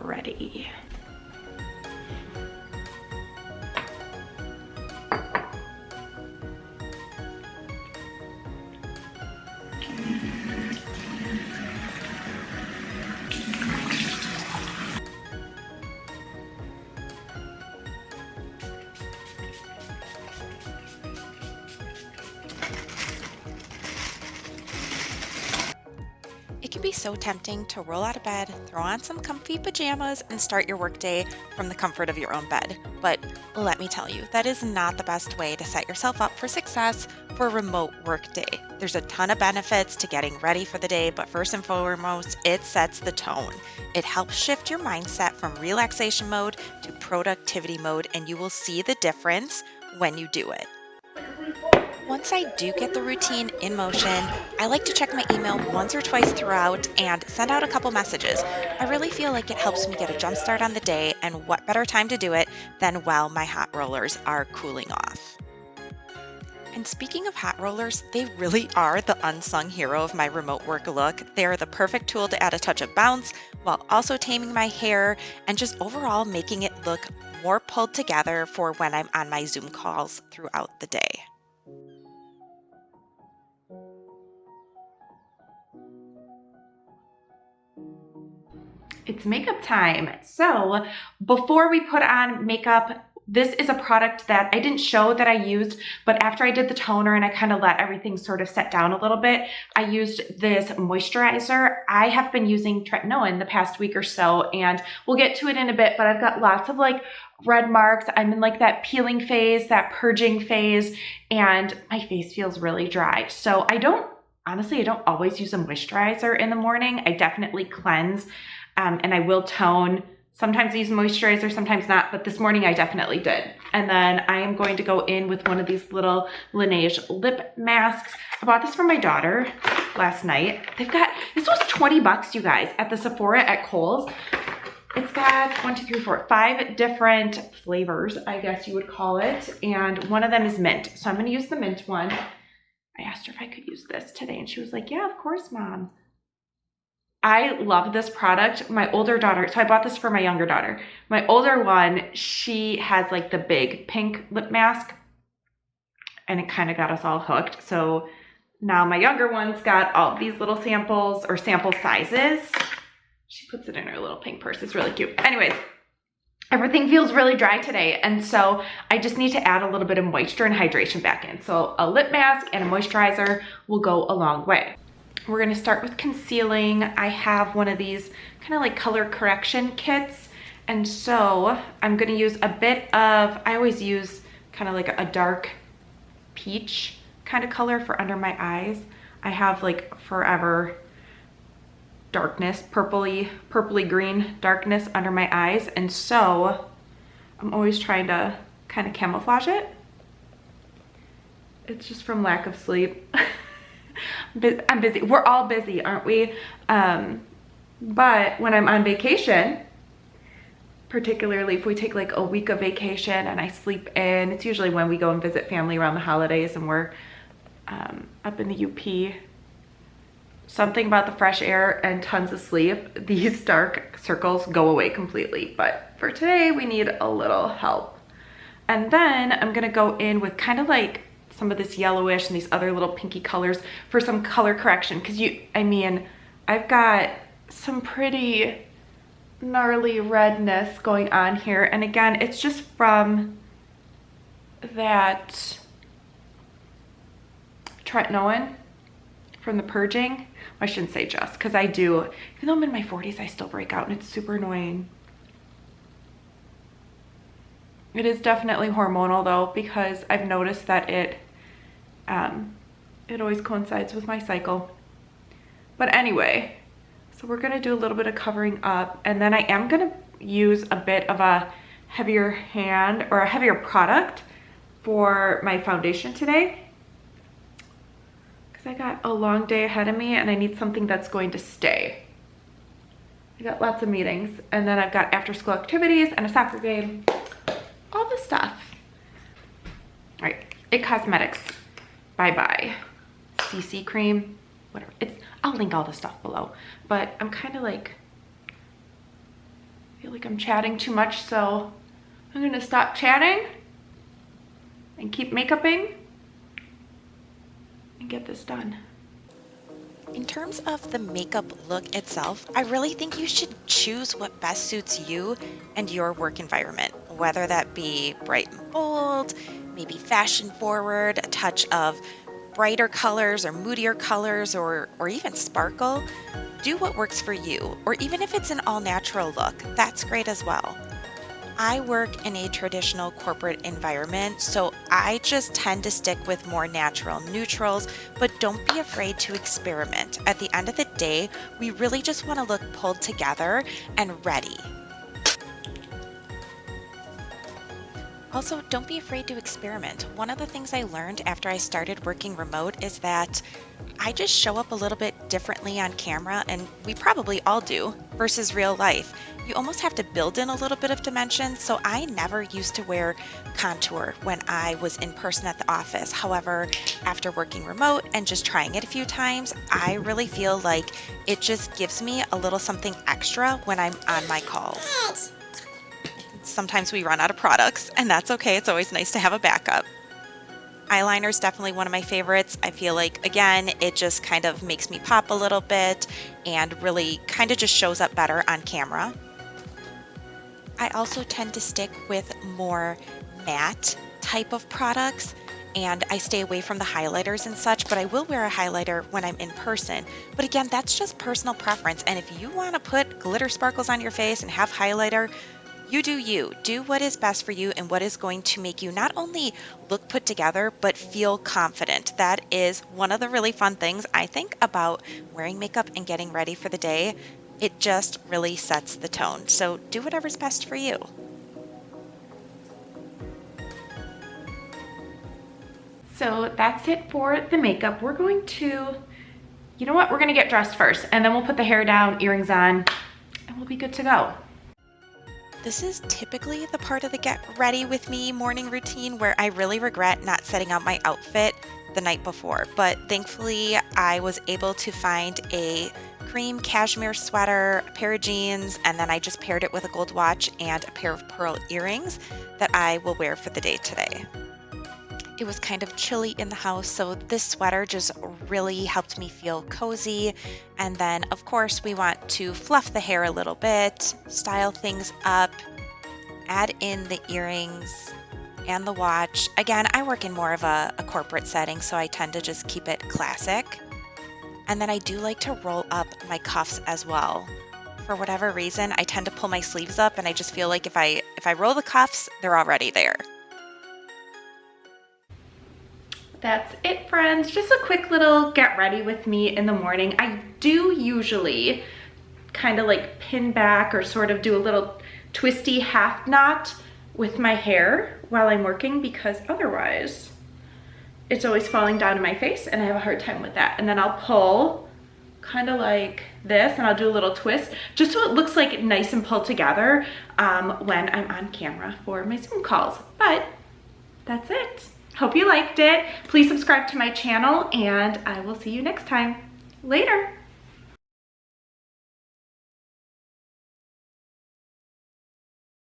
ready. It can be so tempting to roll out of bed, throw on some comfy pajamas, and start your workday from the comfort of your own bed. But let me tell you, that is not the best way to set yourself up for success for a remote workday. There's a ton of benefits to getting ready for the day, but first and foremost, it sets the tone. It helps shift your mindset from relaxation mode to productivity mode, and you will see the difference when you do it. Once I do get the routine in motion, I like to check my email once or twice throughout and send out a couple messages. I really feel like it helps me get a jump start on the day, and what better time to do it than while my hot rollers are cooling off. And speaking of hot rollers, they really are the unsung hero of my remote work look. They are the perfect tool to add a touch of bounce while also taming my hair and just overall making it look more pulled together for when I'm on my Zoom calls throughout the day. It's makeup time. So before we put on makeup, this is a product that I didn't show that I used, but after I did the toner and I kind of let everything sort of set down a little bit, I used this moisturizer. I have been using tretinoin the past week or so, and we'll get to it in a bit, but I've got lots of like red marks. I'm in like that peeling phase, that purging phase, and my face feels really dry. So honestly, I don't always use a moisturizer in the morning. I definitely cleanse. And I will tone. Sometimes I use moisturizer, sometimes not, but this morning I definitely did. And then I am going to go in with one of these little Laneige lip masks. I bought this for my daughter last night. This was 20 bucks, you guys, at the Sephora at Kohl's. It's got 5 different flavors, I guess you would call it. And one of them is mint. So I'm gonna use the mint one. I asked her if I could use this today, and she was like, yeah, of course, Mom. I love this product. My older daughter, so I bought this for my younger daughter. My older one, she has like the big pink lip mask, and it kind of got us all hooked. So now my younger one's got all these little samples or sample sizes. She puts it in her little pink purse. It's really cute. Anyways, everything feels really dry today, and so I just need to add a little bit of moisture and hydration back in. So a lip mask and a moisturizer will go a long way. We're gonna start with concealing. I have one of these kind of like color correction kits. And so I'm gonna use a bit of, I always use kind of like a dark peach kind of color for under my eyes. I have like forever darkness, purpley green darkness under my eyes. And so I'm always trying to kind of camouflage it. It's just from lack of sleep. I'm busy. We're all busy, aren't we? But when I'm on vacation, particularly if we take like a week of vacation and I sleep in, it's usually when we go and visit family around the holidays and we're up in the UP. Something about the fresh air and tons of sleep, these dark circles go away completely. But for today, we need a little help. And then I'm gonna go in with kind of like some of this yellowish and these other little pinky colors for some color correction. Cause I've got some pretty gnarly redness going on here. And again, it's just from that tretinoin from the purging. I shouldn't say just, because I do, even though I'm in my 40s, I still break out and it's super annoying. It is definitely hormonal though, because I've noticed that it always coincides with my cycle. But anyway, so we're gonna do a little bit of covering up, and then I am gonna use a bit of a heavier hand or a heavier product for my foundation today, because I got a long day ahead of me and I need something that's going to stay. I got lots of meetings, and then I've got after school activities and a soccer game, all the stuff. All right, IT Cosmetics, bye-bye. CC cream, whatever. I'll link all the stuff below, but I'm kind of like like I'm chatting too much, so I'm gonna stop chatting and keep makeuping and get this done. In terms of the makeup look itself, I really think you should choose what best suits you and your work environment, whether that be bright and bold, maybe fashion forward, a touch of brighter colors or moodier colors, or even sparkle. Do what works for you, or even if it's an all natural look, that's great as well. I work in a traditional corporate environment, so I just tend to stick with more natural neutrals, but don't be afraid to experiment. At the end of the day, we really just want to look pulled together and ready. Also, don't be afraid to experiment. One of the things I learned after I started working remote is that I just show up a little bit differently on camera, and we probably all do, versus real life. You almost have to build in a little bit of dimension, so I never used to wear contour when I was in person at the office. However, after working remote and just trying it a few times, I really feel like it just gives me a little something extra when I'm on my calls. Sometimes we run out of products, and that's okay. It's always nice to have a backup. Eyeliner is definitely one of my favorites. I feel like, again, it just kind of makes me pop a little bit and really kind of just shows up better on camera. I also tend to stick with more matte type of products, and I stay away from the highlighters and such, but I will wear a highlighter when I'm in person. But again, that's just personal preference, and if you want to put glitter sparkles on your face and have highlighter, you do you. Do what is best for you and what is going to make you not only look put together, but feel confident. That is one of the really fun things I think about wearing makeup and getting ready for the day. It just really sets the tone. So do whatever's best for you. So that's it for the makeup. We're going to, you know what? We're gonna get dressed first, and then we'll put the hair down, earrings on, and we'll be good to go. This is typically the part of the get ready with me morning routine where I really regret not setting out my outfit the night before. But thankfully, I was able to find a cream cashmere sweater, a pair of jeans, and then I just paired it with a gold watch and a pair of pearl earrings that I will wear for the day today. It was kind of chilly in the house, so this sweater just really helped me feel cozy. And then, of course, we want to fluff the hair a little bit, style things up, add in the earrings and the watch. Again, I work in more of a corporate setting, so I tend to just keep it classic. And then I do like to roll up my cuffs as well. For whatever reason, I tend to pull my sleeves up, and I just feel like if I roll the cuffs, they're already there. That's it, friends. Just a quick little get ready with me in the morning. I do usually kind of like pin back or sort of do a little twisty half knot with my hair while I'm working, because otherwise it's always falling down in my face and I have a hard time with that. And then I'll pull kind of like this, and I'll do a little twist just so it looks like nice and pulled together when I'm on camera for my Zoom calls. But that's it. Hope you liked it. Please subscribe to my channel, and I will see you next time. Later.